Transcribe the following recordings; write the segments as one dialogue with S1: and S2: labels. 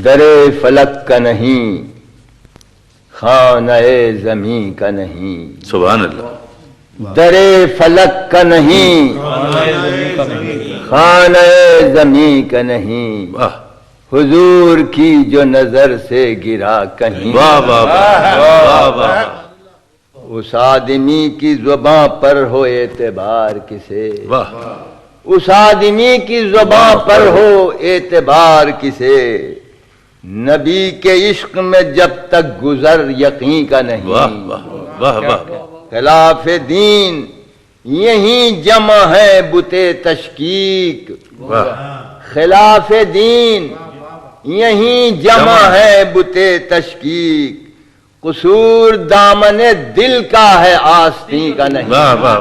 S1: در فلک کا نہیں، خانہ زمیں کا نہیں.
S2: سبحان اللہ.
S1: در فلک کا نہیں، خانہ زمیں کا نہیں.
S2: واہ
S1: حضور کی جو نظر سے گرا کہیں.
S2: واہ واہ واہ واہ.
S1: اس آدمی کی زباں پر ہو اعتبار کسے،
S2: واہ
S1: اس آدمی کی زباں پر ہو اعتبار کسے. نبی کے عشق میں جب تک گزر یقین کا نہیں.
S2: واہ واہ واہ واہ.
S1: خلاف دین یہیں جمع ہے بتے تشکیک.
S2: واہ
S1: خلاف دین یہیں جمع ہے بتے تشکیک. قصور دامن دل کا ہے آستین کا نہیں.
S2: واہ واہ.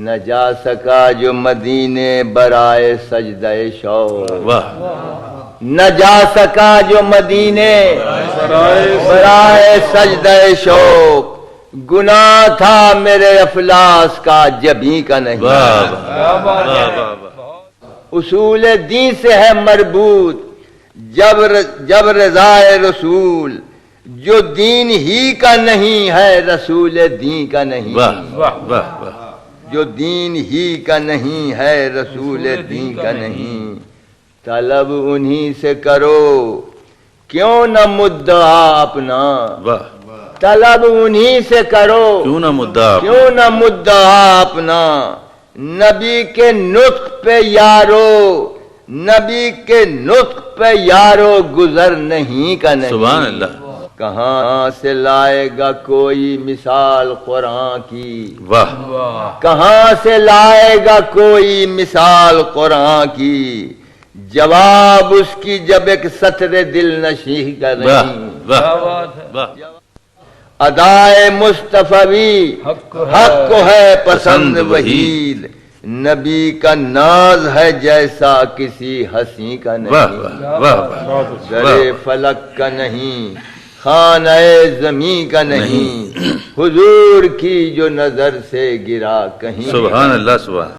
S1: نہ جا سکا جو مدینے برائے سجدہ شوق.
S2: واہ
S1: نہ جا سکا جو مدینے برائے سجدہ شوق. گناہ تھا میرے افلاس کا جبیں کا نہیں.
S2: واہ واہ.
S1: اصول دین سے ہے مربوط جب رضائے رسول. جو دین ہی کا نہیں ہے رسول دین کا نہیں.
S2: واہ واہ واہ.
S1: جو دین ہی کا نہیں ہے رسول دین کا نہیں. طلب انہی سے کرو کیوں نہ مدعا اپنا.
S2: واہ.
S1: طلب انہی سے کرو
S2: کیوں نہ مدعا.
S1: کیوں نہ مدعا اپنا. نبی کے نطق پہ یارو، نبی کے نطق پہ یارو گزر نہیں کا نہیں.
S2: سبحان اللہ.
S1: کہاں سے لائے گا کوئی مثال قرآن کی.
S2: واہ
S1: کہاں سے لائے گا کوئی مثال قرآن کی. جواب اس کی جب ایک سطر دل نشی کا
S2: واہ
S1: نہیں.
S2: واہ واہ.
S1: ادائے مصطفی حق کو ہے پسند وحید. نبی کا ناز ہے جیسا کسی ہنسی کا
S2: واہ
S1: نہیں.
S2: واہ واہ.
S1: در فلک کا نہیں، خانہ زمیں کا نہیں. حضور کی جو نظر سے گرا کہیں.
S2: سبحان اللہ. سبحان